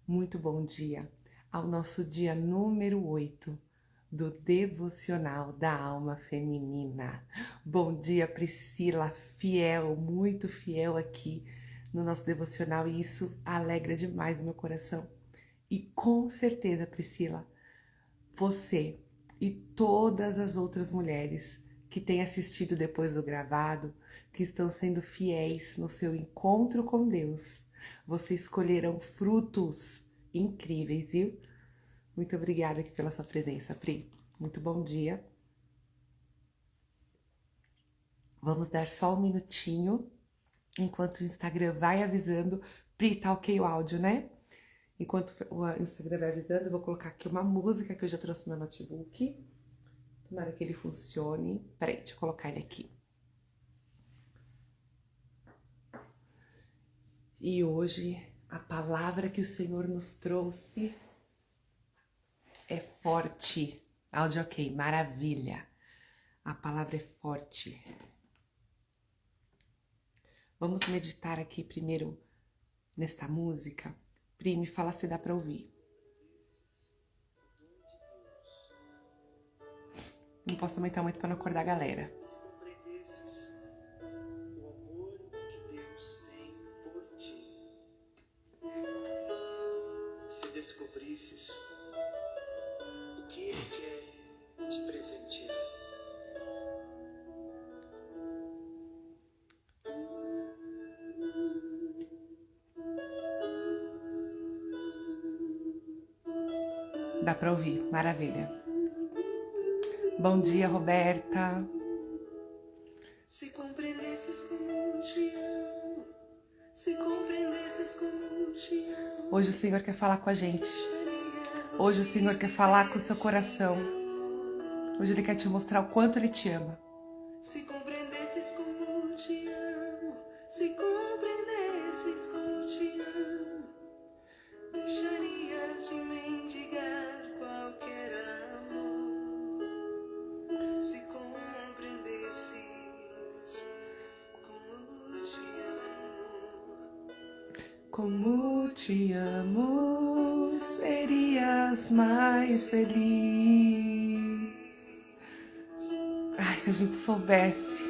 Muito bom dia ao nosso dia número 8 do Devocional da Alma Feminina. Bom dia, Priscila, fiel, muito fiel aqui no nosso devocional e isso alegra demais o meu coração. E com certeza, Priscila, você e todas as outras mulheres que têm assistido depois do gravado, que estão sendo fiéis no seu encontro com Deus, vocês escolherão frutos incríveis, viu? Muito obrigada aqui pela sua presença, Pri. Muito bom dia. Vamos dar só um minutinho, enquanto o Instagram vai avisando. Pri, tá ok o áudio, né? Enquanto o Instagram vai avisando, eu vou colocar aqui uma música que eu já trouxe no meu notebook. Tomara que ele funcione. Peraí, deixa eu colocar ele aqui. E hoje, a palavra que o Senhor nos trouxe é forte. Áudio ok, maravilha. A palavra é forte. Vamos meditar aqui primeiro nesta música. Pri, me fala se dá pra ouvir. Não posso aumentar muito pra não acordar a galera. Descobrisses o que Ele quer te presentear. Dá pra ouvir, maravilha. Bom dia, Roberta. Se compreendesses como te amo, se compreendesses como te amo. Hoje o Senhor quer falar com a gente. Hoje o Senhor quer falar com o seu coração. Hoje Ele quer te mostrar o quanto Ele te ama. Se compreendesses como te amo, se compreendesses como te amo, deixarias de mendigar qualquer amor. Se compreendesses como te amo, Como te amo, serias mais feliz. Ai, se a gente soubesse,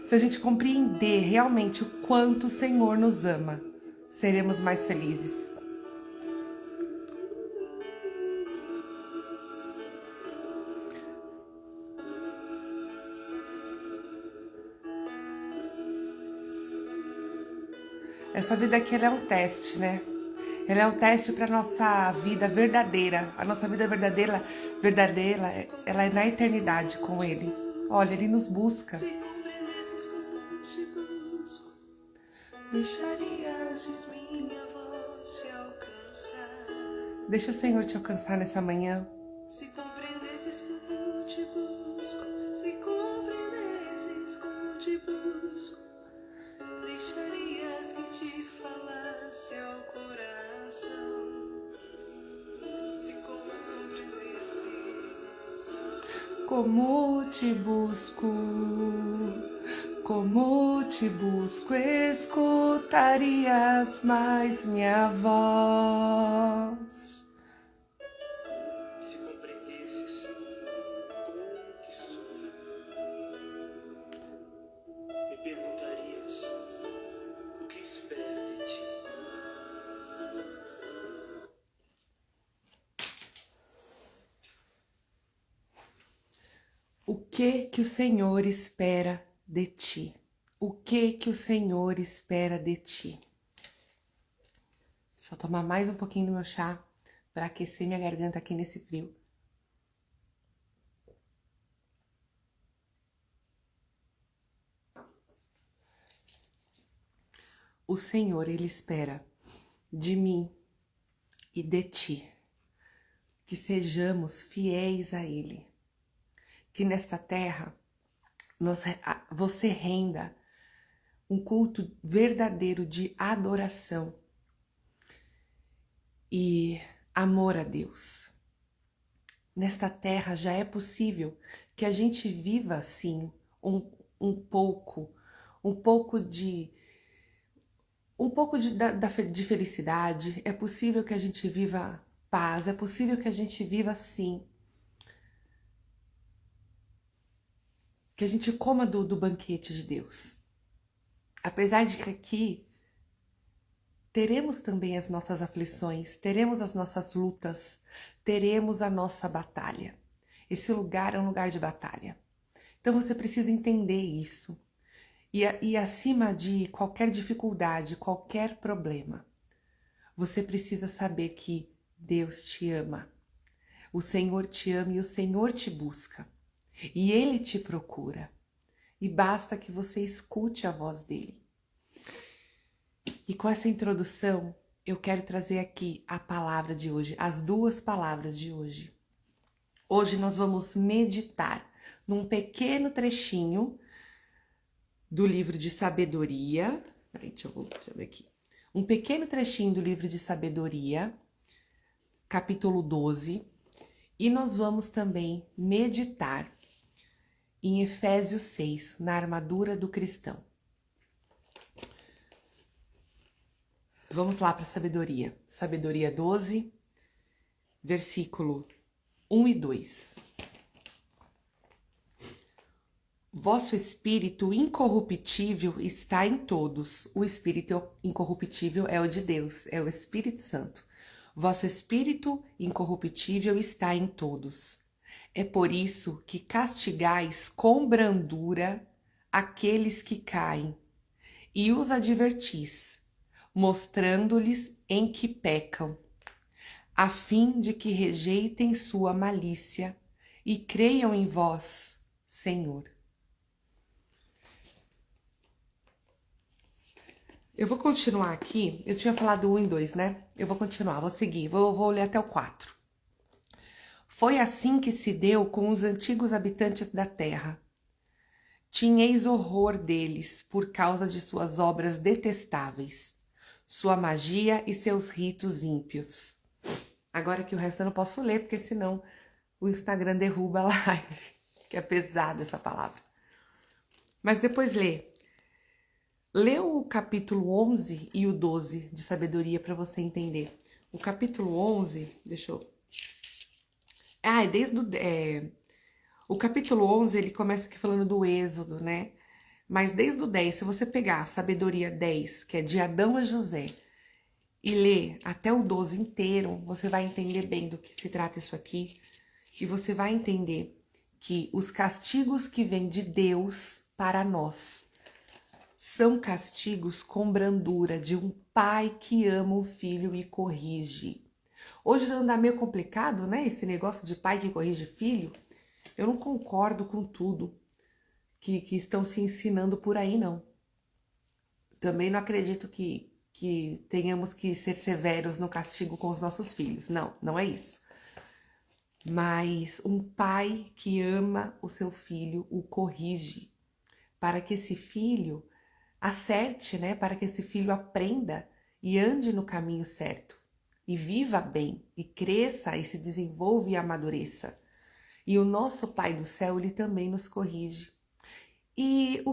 se a gente compreender realmente o quanto o Senhor nos ama, seremos mais felizes. Essa vida aqui ela é um teste, né? Ela é um teste para nossa vida verdadeira. A nossa vida verdadeira, ela é na eternidade com Ele. Olha, Ele nos busca. se compreendesses como te busco, deixarias de minha voz te alcançar. Deixa o Senhor te alcançar nessa manhã. Se compreendesses como te busco, se compreendesses como te busco, deixarias que te falasse ao coração. Se compreendesses Como te busco, escutarias mais minha voz. se compreendesses como te sou, me perguntarias o que espero de ti. O que o Senhor espera de ti? O que o Senhor espera de ti? Só tomar mais um pouquinho do meu chá para aquecer minha garganta aqui nesse frio. O Senhor, Ele espera de mim e de ti que sejamos fiéis a Ele. Que nesta terra você renda um culto verdadeiro de adoração e amor a Deus. Nesta terra já é possível que a gente viva assim um pouco de um pouco de felicidade, é possível que a gente viva paz, é possível que a gente viva sim, que a gente coma do banquete de Deus. Apesar de que aqui teremos também as nossas aflições, teremos as nossas lutas, teremos a nossa batalha. Esse lugar é um lugar de batalha. Então você precisa entender isso. E acima de qualquer dificuldade, qualquer problema, você precisa saber que Deus te ama. O Senhor te ama e o Senhor te busca. E Ele te procura. E basta que você escute a voz dele. E com essa introdução, eu quero trazer aqui a palavra de hoje, as duas palavras de hoje. Hoje nós vamos meditar num pequeno trechinho do livro de sabedoria. Peraí, deixa eu ver aqui. Um pequeno trechinho do livro de sabedoria, capítulo 12. E nós vamos também meditar em Efésios 6, na armadura do cristão. Vamos lá para a sabedoria. Sabedoria 12, versículo 1 e 2. Vosso espírito incorruptível está em todos. O espírito incorruptível é o de Deus, é o Espírito Santo. Vosso espírito incorruptível está em todos. É por isso que castigais com brandura aqueles que caem e os advertis, mostrando-lhes em que pecam, a fim de que rejeitem sua malícia e creiam em vós, Senhor. Eu vou continuar aqui, eu tinha falado 1 e 2, né? Eu vou continuar, vou seguir, vou ler até o 4. Foi assim que se deu com os antigos habitantes da terra. Tinheis horror deles por causa de suas obras detestáveis, sua magia e seus ritos ímpios. Agora que o resto eu não posso ler, porque senão o Instagram derruba a live, que é pesada essa palavra. Mas depois lê. Lê o capítulo 11 e o 12 de sabedoria para você entender. O capítulo 11, deixa eu... o capítulo 11, ele começa aqui falando do Êxodo, né? Mas desde o 10, se você pegar a sabedoria 10, que é de Adão a José, e ler até o 12 inteiro, você vai entender bem do que se trata isso aqui. E você vai entender que os castigos que vêm de Deus para nós são castigos com brandura de um pai que ama o filho e corrige. Hoje anda meio complicado, né? Esse negócio de pai que corrige filho. Eu não concordo com tudo que estão se ensinando por aí, não. Também não acredito que tenhamos que ser severos no castigo com os nossos filhos. Não, não é isso. Mas um pai que ama o seu filho o corrige para que esse filho acerte, né? Para que esse filho aprenda e ande no caminho certo e viva bem e cresça e se desenvolva e amadureça. E o nosso Pai do céu, ele também nos corrige. E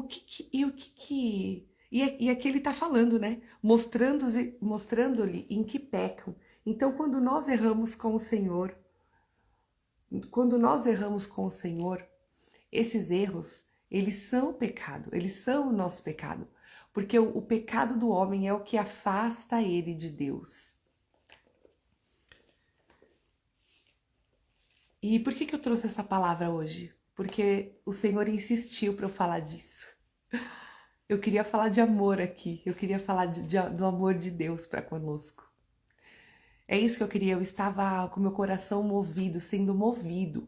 aqui ele está falando, né? Mostrando-lhe em que pecam. Então, quando nós erramos com o Senhor, esses erros, eles são pecado, eles são o nosso pecado. Porque o pecado do homem é o que afasta ele de Deus. E por que eu trouxe essa palavra hoje? Porque o Senhor insistiu para eu falar disso. Eu queria falar de amor aqui, eu queria falar do amor de Deus para conosco. É isso que eu queria, eu estava com meu coração movido, sendo movido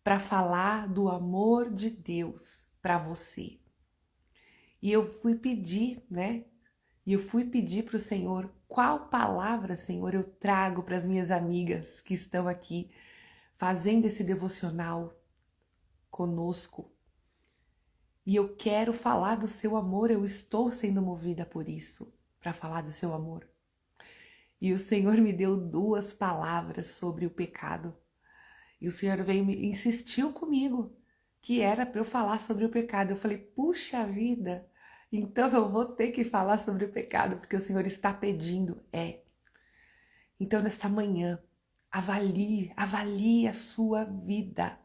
para falar do amor de Deus para você. E eu fui pedir, né? E eu fui pedir para o Senhor, qual palavra, Senhor, eu trago para as minhas amigas que estão aqui fazendo esse devocional conosco. E eu quero falar do seu amor, eu estou sendo movida por isso, para falar do seu amor. E o Senhor me deu 2 palavras sobre o pecado. E o Senhor insistiu comigo que era para eu falar sobre o pecado. Eu falei, puxa vida, Então eu vou ter que falar sobre o pecado, porque o Senhor está pedindo. Então nesta manhã, avalie a sua vida.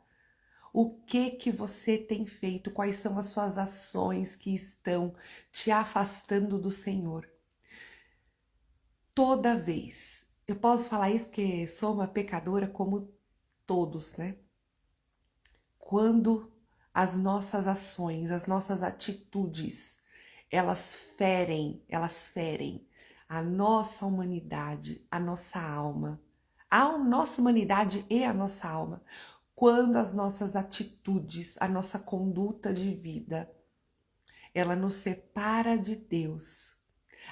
O que você tem feito? Quais são as suas ações que estão te afastando do Senhor? Toda vez, eu posso falar isso porque sou uma pecadora como todos, né? Quando as nossas ações, as nossas atitudes, elas ferem a nossa humanidade, a nossa alma, a nossa humanidade e a nossa alma. Quando as nossas atitudes, a nossa conduta de vida, ela nos separa de Deus,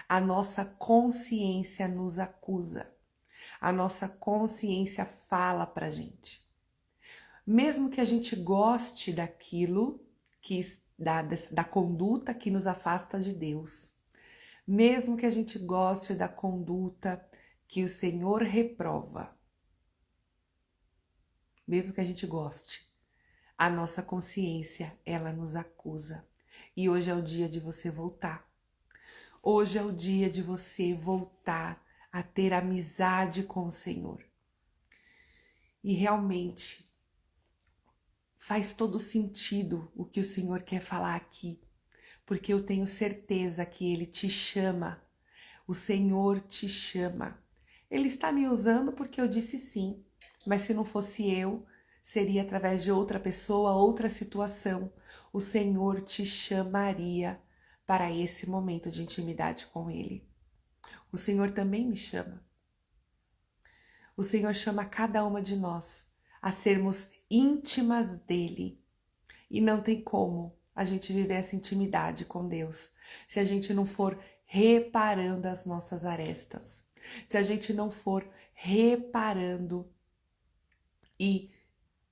a nossa consciência nos acusa, a nossa consciência fala pra gente. Mesmo que a gente goste daquilo, da conduta que nos afasta de Deus, mesmo que a gente goste da conduta que o Senhor reprova, mesmo que a gente goste, a nossa consciência, ela nos acusa. E hoje é o dia de você voltar. Hoje é o dia de você voltar a ter amizade com o Senhor. E realmente faz todo sentido o que o Senhor quer falar aqui, porque eu tenho certeza que Ele te chama. O Senhor te chama. Ele está me usando porque eu disse sim, mas se não fosse eu, seria através de outra pessoa, outra situação. O Senhor te chamaria para esse momento de intimidade com Ele. O Senhor também me chama. O Senhor chama cada uma de nós a sermos íntimas dEle. E não tem como a gente viver essa intimidade com Deus se a gente não for reparando as nossas arestas, se a gente não for reparando e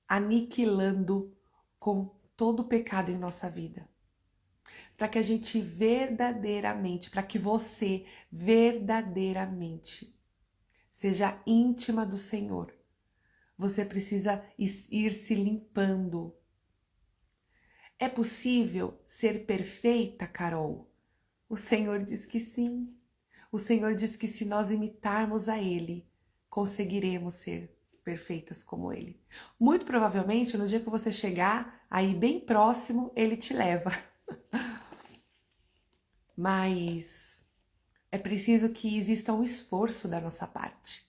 aniquilando com todo o pecado em nossa vida. Para que a gente verdadeiramente, para que você verdadeiramente seja íntima do Senhor, você precisa ir se limpando. É possível ser perfeita, Carol? O Senhor diz que sim. O Senhor diz que se nós imitarmos a Ele, conseguiremos ser perfeitas como Ele. Muito provavelmente, no dia que você chegar aí bem próximo, Ele te leva. Mas é preciso que exista um esforço da nossa parte.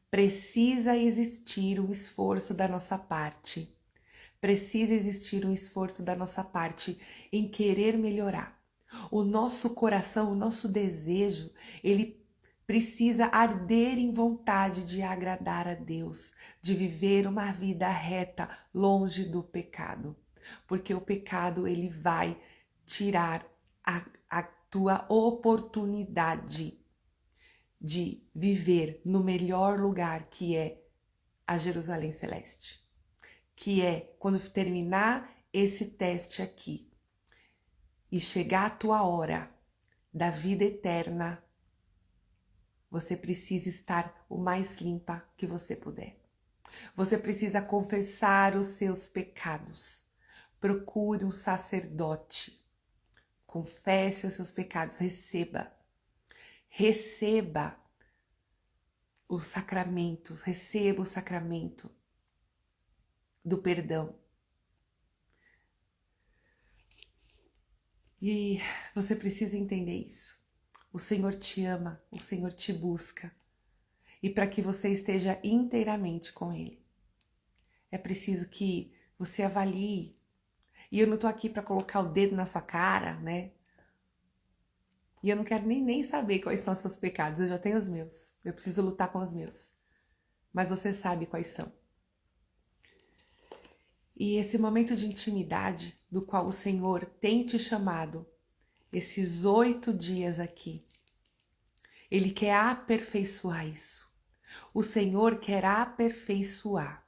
Precisa existir um esforço da nossa parte. Precisa existir um esforço da nossa parte em querer melhorar. O nosso coração, o nosso desejo, ele precisa arder em vontade de agradar a Deus, de viver uma vida reta, longe do pecado. Porque o pecado, ele vai tirar a tua oportunidade de viver no melhor lugar, que é a Jerusalém Celeste. Que é quando terminar esse teste aqui e chegar a tua hora da vida eterna, você precisa estar o mais limpa que você puder. Você precisa confessar os seus pecados. Procure um sacerdote. Confesse os seus pecados. Receba os sacramentos. Receba o sacramento do perdão. E você precisa entender isso. O Senhor te ama, o Senhor te busca. E para que você esteja inteiramente com Ele, é preciso que você avalie. E eu não tô aqui para colocar o dedo na sua cara, né? E eu não quero nem saber quais são os seus pecados, eu já tenho os meus. Eu preciso lutar com os meus. Mas você sabe quais são. E esse momento de intimidade do qual o Senhor tem te chamado, esses 8 dias aqui, Ele quer aperfeiçoar isso. O Senhor quer aperfeiçoar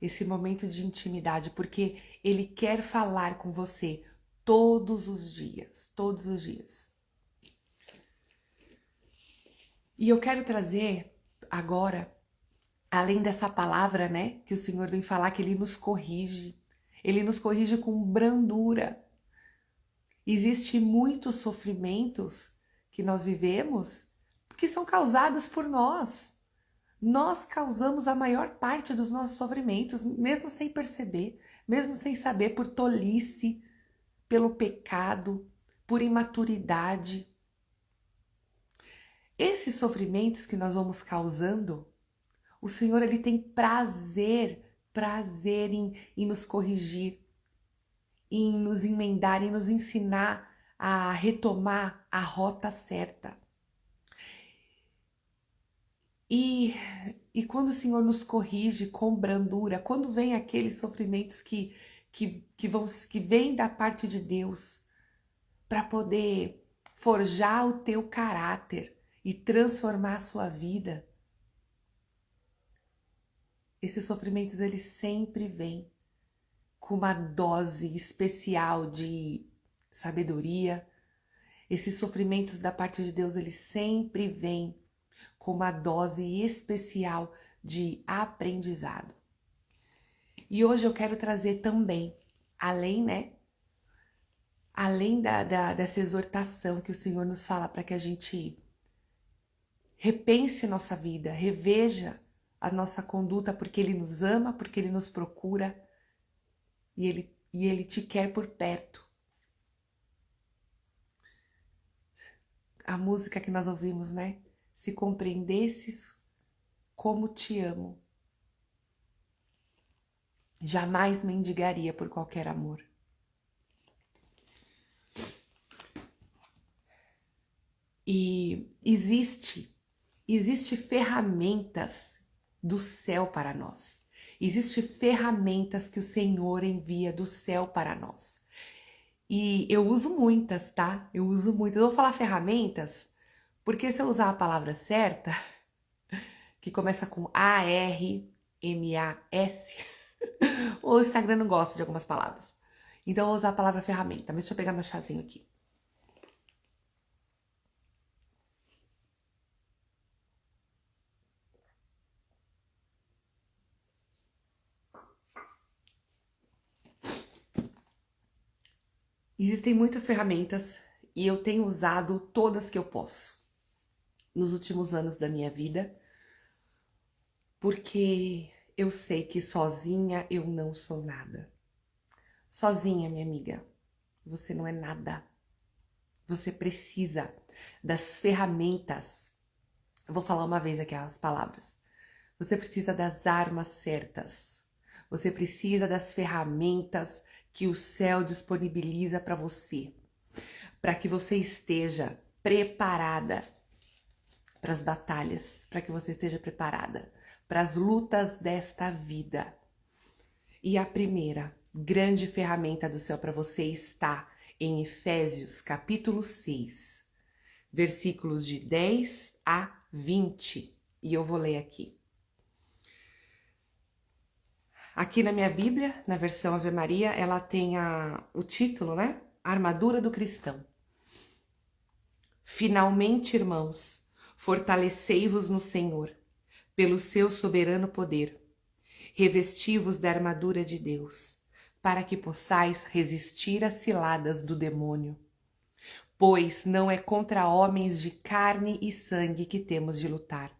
esse momento de intimidade, porque Ele quer falar com você todos os dias, todos os dias. E eu quero trazer agora, além dessa palavra, né, que o Senhor vem falar, que Ele nos corrige com brandura. Existem muitos sofrimentos que nós vivemos que são causados por nós. Nós causamos a maior parte dos nossos sofrimentos, mesmo sem perceber, mesmo sem saber, por tolice, pelo pecado, por imaturidade. Esses sofrimentos que nós vamos causando, o Senhor ele tem prazer em nos corrigir, em nos emendar, em nos ensinar a retomar a rota certa. E quando o Senhor nos corrige com brandura, quando vem aqueles sofrimentos que vêm da parte de Deus para poder forjar o teu caráter e transformar a sua vida, esses sofrimentos eles sempre vêm com uma dose especial de sabedoria. Esses sofrimentos da parte de Deus eles sempre vêm com uma dose especial de aprendizado. E hoje eu quero trazer também, além dessa exortação que o Senhor nos fala para que a gente repense nossa vida, reveja a nossa conduta, porque Ele nos ama, porque Ele nos procura e Ele te quer por perto. A música que nós ouvimos, né? Se compreendesses como te amo, jamais mendigaria por qualquer amor. E existe ferramentas do céu para nós. Existem ferramentas que o Senhor envia do céu para nós. E eu uso muitas, tá? Eu vou falar ferramentas, porque se eu usar a palavra certa, que começa com ARMAS, o Instagram não gosta de algumas palavras. Então eu vou usar a palavra ferramenta. Mas deixa eu pegar meu chazinho aqui. Existem muitas ferramentas e eu tenho usado todas que eu posso nos últimos anos da minha vida, porque eu sei que sozinha eu não sou nada. Sozinha, minha amiga, você não é nada. Você precisa das ferramentas. Eu vou falar uma vez aqui as palavras. Você precisa das armas certas. Você precisa das ferramentas que o céu disponibiliza para você, para que você esteja preparada para as batalhas, para que você esteja preparada para as lutas desta vida. E a primeira grande ferramenta do céu para você está em Efésios capítulo 6, versículos de 10 a 20. E eu vou ler aqui. Aqui na minha Bíblia, na versão Ave Maria, ela tem o título, né? Armadura do Cristão. Finalmente, irmãos, fortalecei-vos no Senhor, pelo seu soberano poder. Revesti-vos da armadura de Deus, para que possais resistir às ciladas do demônio. Pois não é contra homens de carne e sangue que temos de lutar,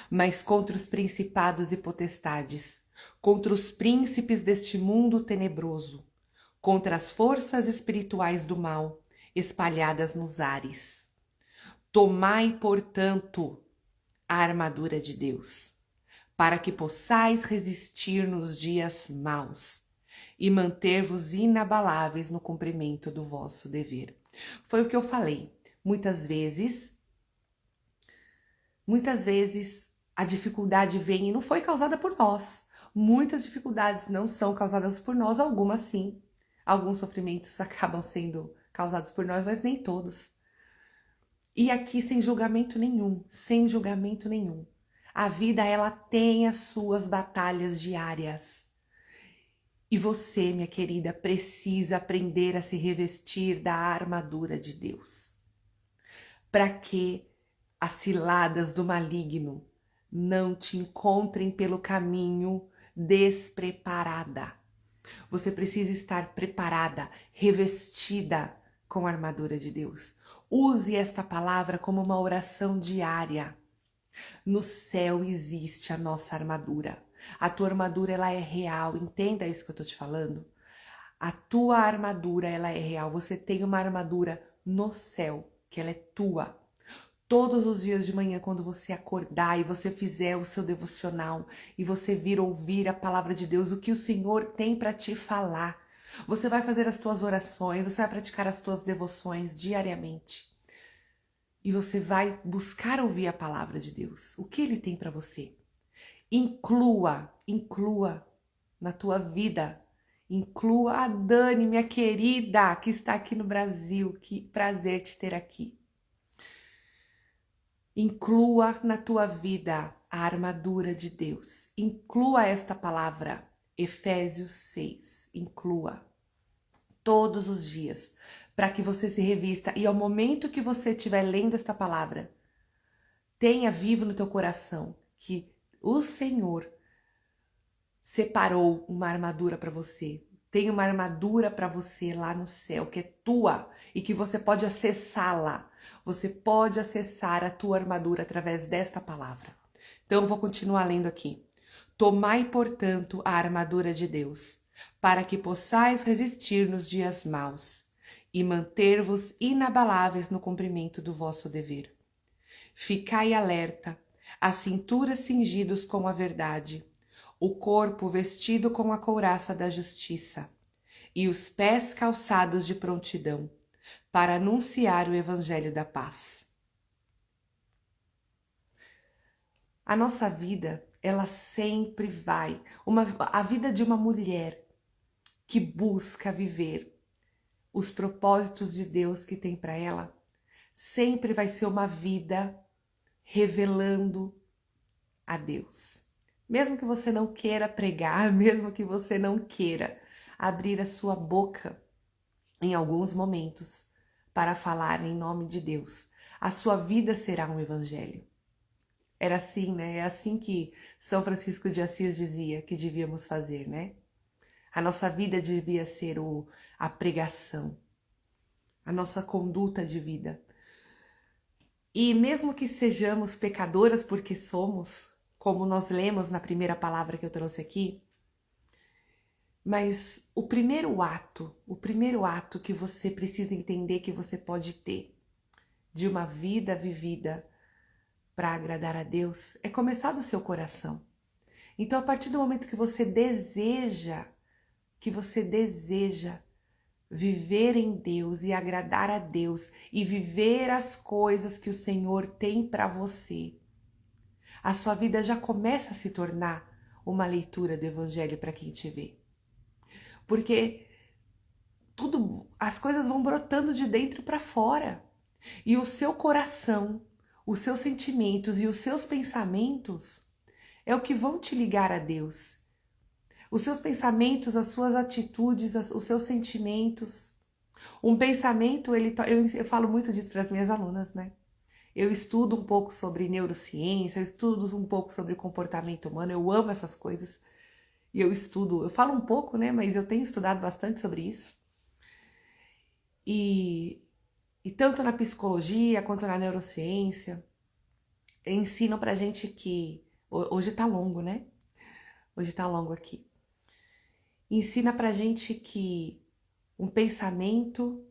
mas contra os principados e potestades, contra os príncipes deste mundo tenebroso, contra as forças espirituais do mal espalhadas nos ares. Tomai, portanto, a armadura de Deus, para que possais resistir nos dias maus e manter-vos inabaláveis no cumprimento do vosso dever. Foi o que eu falei. Muitas vezes a dificuldade vem e não foi causada por nós. Muitas dificuldades não são causadas por nós, algumas sim. Alguns sofrimentos acabam sendo causados por nós, mas nem todos. E aqui sem julgamento nenhum, sem julgamento nenhum. A vida, ela tem as suas batalhas diárias. E você, minha querida, precisa aprender a se revestir da armadura de Deus. Para que as ciladas do maligno não te encontrem pelo caminho despreparada. Você precisa estar preparada, revestida com a armadura de Deus. Use esta palavra como uma oração diária. No céu existe a nossa armadura. A tua armadura, ela é real. Entenda isso que eu tô te falando. A tua armadura, ela é real. Você tem uma armadura no céu, que ela é tua. Todos os dias de manhã, quando você acordar e você fizer o seu devocional e você vir ouvir a palavra de Deus, o que o Senhor tem para te falar, você vai fazer as tuas orações, você vai praticar as tuas devoções diariamente. E você vai buscar ouvir a palavra de Deus. O que Ele tem para você? Inclua na tua vida. Inclua a Dani, minha querida, que está aqui no Brasil. Que prazer te ter aqui. Inclua na tua vida a armadura de Deus. Inclua esta palavra, Efésios 6. Inclua todos os dias, para que você se revista. E ao momento que você estiver lendo esta palavra, tenha vivo no teu coração que o Senhor separou uma armadura para você. Tem uma armadura para você lá no céu, que é tua e que você pode acessá-la. Você pode acessar a tua armadura através desta palavra. Então, eu vou continuar lendo aqui. Tomai, portanto, a armadura de Deus, para que possais resistir nos dias maus e manter-vos inabaláveis no cumprimento do vosso dever. Ficai alerta, a cintura cingidos com a verdade, o corpo vestido com a couraça da justiça e os pés calçados de prontidão, para anunciar o evangelho da paz. A nossa vida, ela sempre vai, a vida de uma mulher que busca viver os propósitos de Deus que tem para ela, sempre vai ser uma vida revelando a Deus. Mesmo que você não queira pregar, mesmo que você não queira abrir a sua boca em alguns momentos para falar em nome de Deus, a sua vida será um evangelho. Era assim, né? É assim que São Francisco de Assis dizia que devíamos fazer, né? A nossa vida devia ser a pregação, a nossa conduta de vida. E mesmo que sejamos pecadoras porque somos, como nós lemos na primeira palavra que eu trouxe aqui, mas o primeiro ato que você precisa entender que você pode ter de uma vida vivida para agradar a Deus é começar do seu coração. Então, a partir do momento que você deseja viver em Deus e agradar a Deus e viver as coisas que o Senhor tem para você, a sua vida já começa a se tornar uma leitura do Evangelho para quem te vê. Porque as coisas vão brotando de dentro para fora. E o seu coração, os seus sentimentos e os seus pensamentos é o que vão te ligar a Deus. Os seus pensamentos, as suas atitudes, os seus sentimentos. Um pensamento, eu falo muito disso para as minhas alunas, né? Eu estudo um pouco sobre neurociência, eu estudo um pouco sobre comportamento humano, eu amo essas coisas. E eu falo um pouco, né? Mas eu tenho estudado bastante sobre isso. E tanto na psicologia quanto na neurociência, ensinam pra gente que... Hoje tá longo, né? Hoje tá longo aqui. Ensina pra gente que um pensamento,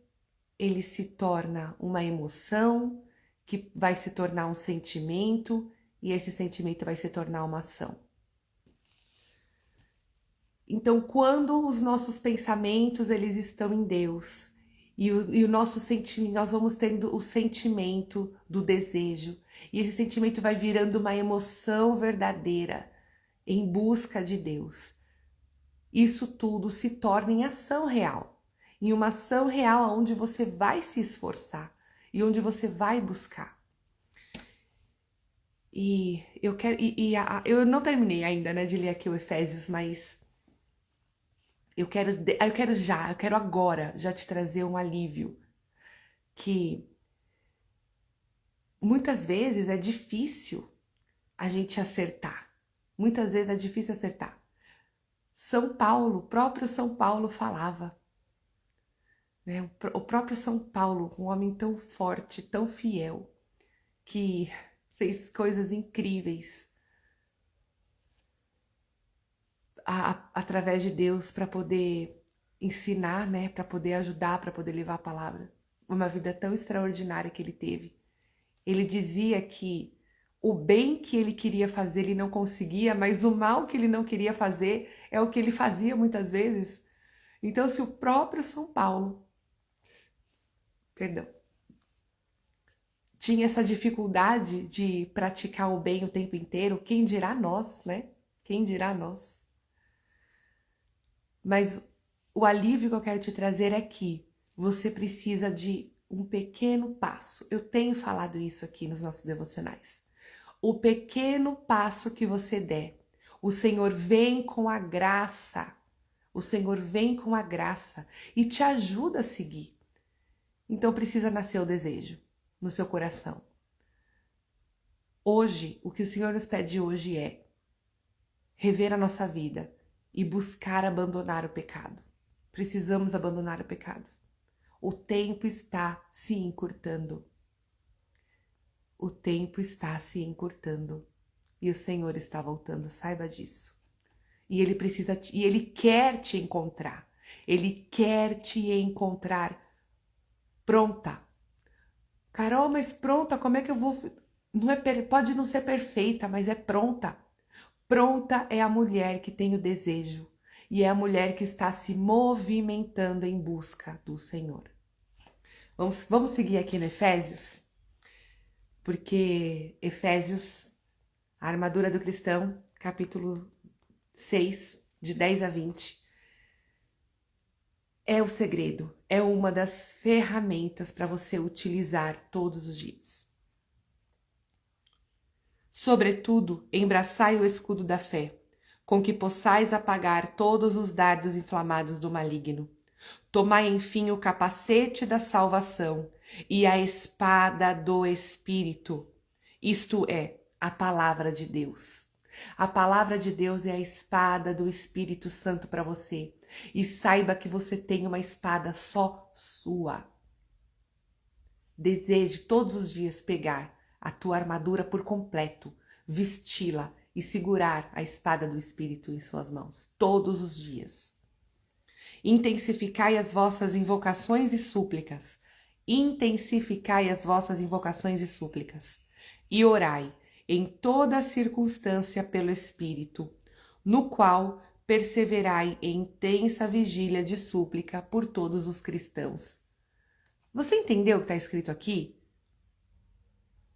ele se torna uma emoção, que vai se tornar um sentimento, e esse sentimento vai se tornar uma ação. Então, quando os nossos pensamentos, eles estão em Deus, e o nosso sentimento, nós vamos tendo o sentimento do desejo, e esse sentimento vai virando uma emoção verdadeira em busca de Deus. Isso tudo se torna em ação real, em uma ação real onde você vai se esforçar e onde você vai buscar. E eu não terminei ainda, né, de ler aqui o Efésios, mas eu quero agora já te trazer um alívio, que muitas vezes é difícil a gente acertar. Muitas vezes é difícil acertar. O próprio São Paulo falava: né? O próprio São Paulo, um homem tão forte, tão fiel, que fez coisas incríveis através de Deus para poder ensinar, né? Para poder ajudar, para poder levar a palavra. Uma vida tão extraordinária que ele teve. Ele dizia que o bem que ele queria fazer ele não conseguia, mas o mal que ele não queria fazer é o que ele fazia muitas vezes. Então, se o próprio São Paulo, tinha essa dificuldade de praticar o bem o tempo inteiro, quem dirá nós, né? Quem dirá nós? Mas o alívio que eu quero te trazer é que você precisa de um pequeno passo. Eu tenho falado isso aqui nos nossos devocionais. O pequeno passo que você der, o Senhor vem com a graça. O Senhor vem com a graça e te ajuda a seguir. Então precisa nascer o desejo no seu coração. Hoje, o que o Senhor nos pede hoje é rever a nossa vida e buscar abandonar o pecado. Precisamos abandonar o pecado. O tempo está se encurtando. O tempo está se encurtando. E o Senhor está voltando, saiba disso. E Ele quer te encontrar. Ele quer te encontrar pronta. Carol, mas pronta, como é que eu vou... pode não ser perfeita, mas é pronta. Pronta é a mulher que tem o desejo e é a mulher que está se movimentando em busca do Senhor. Vamos seguir aqui no Efésios, porque Efésios, a armadura do cristão, capítulo 6, de 10 a 20, é o segredo, é uma das ferramentas para você utilizar todos os dias. Sobretudo, embraçai o escudo da fé, com que possais apagar todos os dardos inflamados do maligno. Tomai, enfim, o capacete da salvação e a espada do Espírito, isto é, a palavra de Deus. A palavra de Deus é a espada do Espírito Santo para você. E saiba que você tem uma espada só sua. Deseje todos os dias pegar a tua armadura por completo, vesti-la e segurar a espada do Espírito em suas mãos, todos os dias. Intensificai as vossas invocações e súplicas. Intensificai as vossas invocações e súplicas. E orai em toda circunstância pelo Espírito, no qual perseverai em intensa vigília de súplica por todos os cristãos. Você entendeu o que está escrito aqui?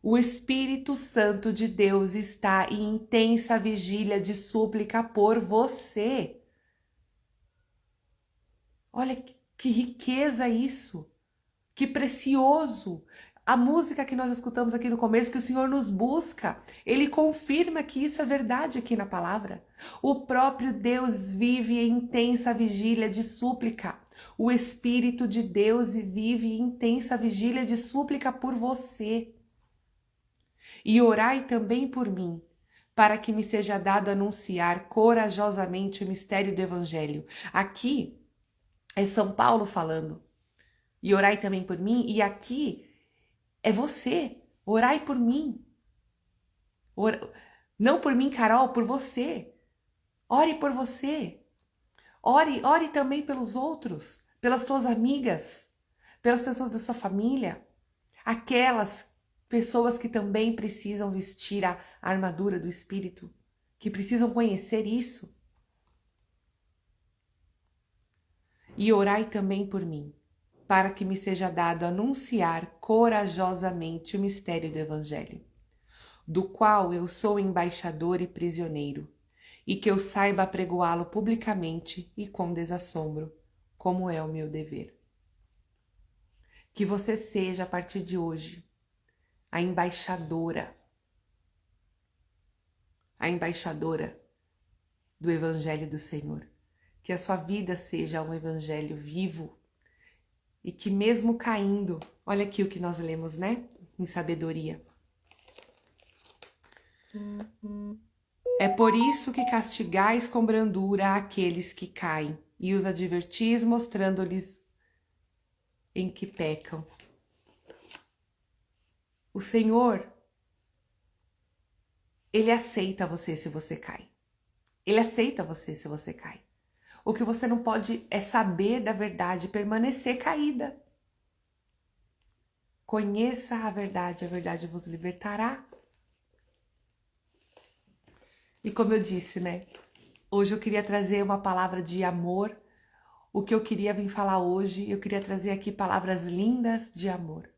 O Espírito Santo de Deus está em intensa vigília de súplica por você. Olha que riqueza isso, que precioso. A música que nós escutamos aqui no começo, que o Senhor nos busca, Ele confirma que isso é verdade aqui na palavra. O próprio Deus vive em intensa vigília de súplica. O Espírito de Deus vive em intensa vigília de súplica por você. E orai também por mim, para que me seja dado anunciar corajosamente o mistério do Evangelho. Aqui é São Paulo falando. E orai também por mim. E aqui é você. Orai por mim. Não por mim, Carol, por você. Ore por você. Ore também pelos outros, pelas tuas amigas, pelas pessoas da sua família, aquelas pessoas que também precisam vestir a armadura do Espírito, que precisam conhecer isso. E orai também por mim, para que me seja dado anunciar corajosamente o mistério do Evangelho, do qual eu sou embaixador e prisioneiro, e que eu saiba apregoá-lo publicamente e com desassombro, como é o meu dever. Que você seja, a partir de hoje, a embaixadora do Evangelho do Senhor. Que a sua vida seja um evangelho vivo e que mesmo caindo, olha aqui o que nós lemos, né? Em sabedoria. É por isso que castigais com brandura aqueles que caem e os advertis mostrando-lhes em que pecam. O Senhor, Ele aceita você se você cai. Ele aceita você se você cai. O que você não pode é saber da verdade e permanecer caída. Conheça a verdade vos libertará. E como eu disse, né? Hoje eu queria trazer uma palavra de amor. O que eu queria vir falar hoje, eu queria trazer aqui palavras lindas de amor.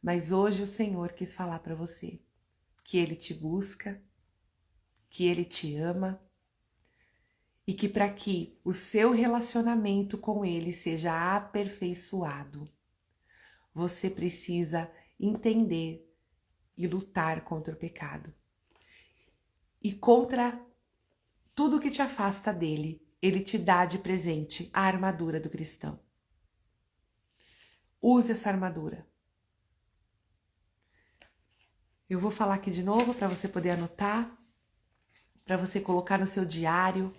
Mas hoje o Senhor quis falar para você que Ele te busca, que Ele te ama e que para que o seu relacionamento com Ele seja aperfeiçoado, você precisa entender e lutar contra o pecado. E contra tudo que te afasta dele, Ele te dá de presente a armadura do cristão. Use essa armadura. Eu vou falar aqui de novo para você poder anotar, para você colocar no seu diário.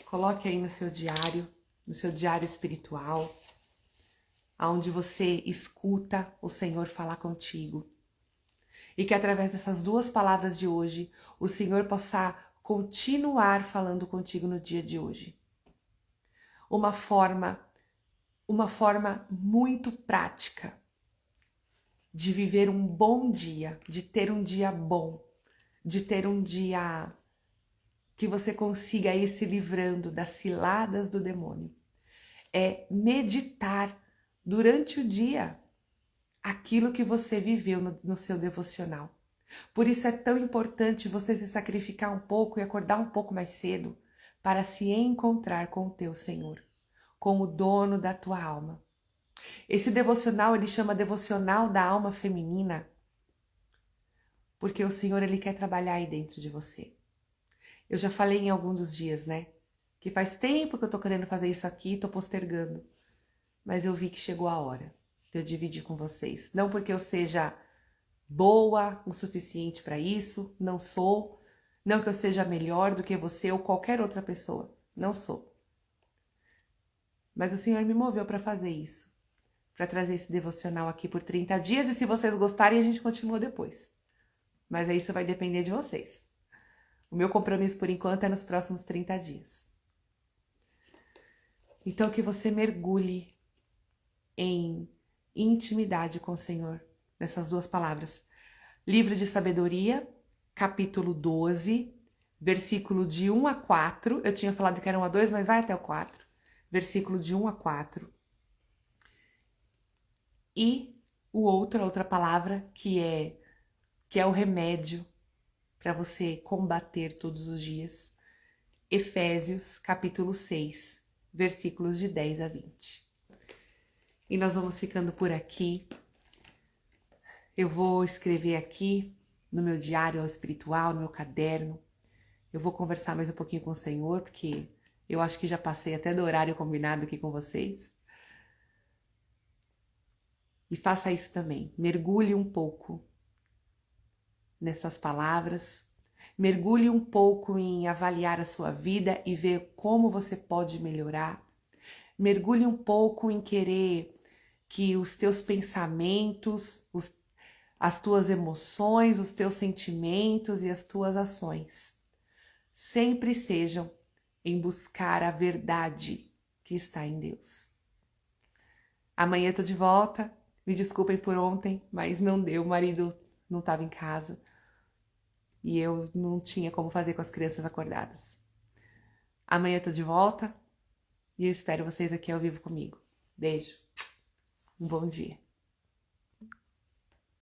Coloque aí no seu diário espiritual, aonde você escuta o Senhor falar contigo. E que através dessas duas palavras de hoje, o Senhor possa continuar falando contigo no dia de hoje. Uma forma muito prática de viver um bom dia, de ter um dia bom, de ter um dia que você consiga ir se livrando das ciladas do demônio. É meditar durante o dia aquilo que você viveu no seu devocional. Por isso é tão importante você se sacrificar um pouco e acordar um pouco mais cedo para se encontrar com o teu Senhor, com o dono da tua alma. Esse devocional ele chama devocional da alma feminina, porque o Senhor ele quer trabalhar aí dentro de você. Eu já falei em algum dos dias, né? Que faz tempo que eu tô querendo fazer isso aqui, tô postergando. Mas eu vi que chegou a hora de eu dividir com vocês. Não porque eu seja boa o suficiente para isso, não sou. Não que eu seja melhor do que você ou qualquer outra pessoa, não sou. Mas o Senhor me moveu para fazer isso, para trazer esse devocional aqui por 30 dias e se vocês gostarem a gente continua depois. Mas aí isso vai depender de vocês. O meu compromisso por enquanto é nos próximos 30 dias. Então que você mergulhe em intimidade com o Senhor, nessas duas palavras. Livro de Sabedoria, capítulo 12, versículo de 1 a 4. Eu tinha falado que era 1 a 2, mas vai até o 4. Versículo de 1 a 4. E a outra palavra que é o remédio para você combater todos os dias. Efésios, capítulo 6, versículos de 10 a 20. E nós vamos ficando por aqui. Eu vou escrever aqui no meu diário espiritual, no meu caderno. Eu vou conversar mais um pouquinho com o Senhor, porque eu acho que já passei até do horário combinado aqui com vocês. E faça isso também. Mergulhe um pouco nessas palavras. Mergulhe um pouco em avaliar a sua vida e ver como você pode melhorar. Mergulhe um pouco em querer que os teus pensamentos, as tuas emoções, os teus sentimentos e as tuas ações sempre sejam em buscar a verdade que está em Deus. Amanhã eu tô de volta. Me desculpem por ontem, mas não deu. O marido não estava em casa e eu não tinha como fazer com as crianças acordadas. Amanhã eu tô de volta e eu espero vocês aqui ao vivo comigo. Beijo. Um bom dia.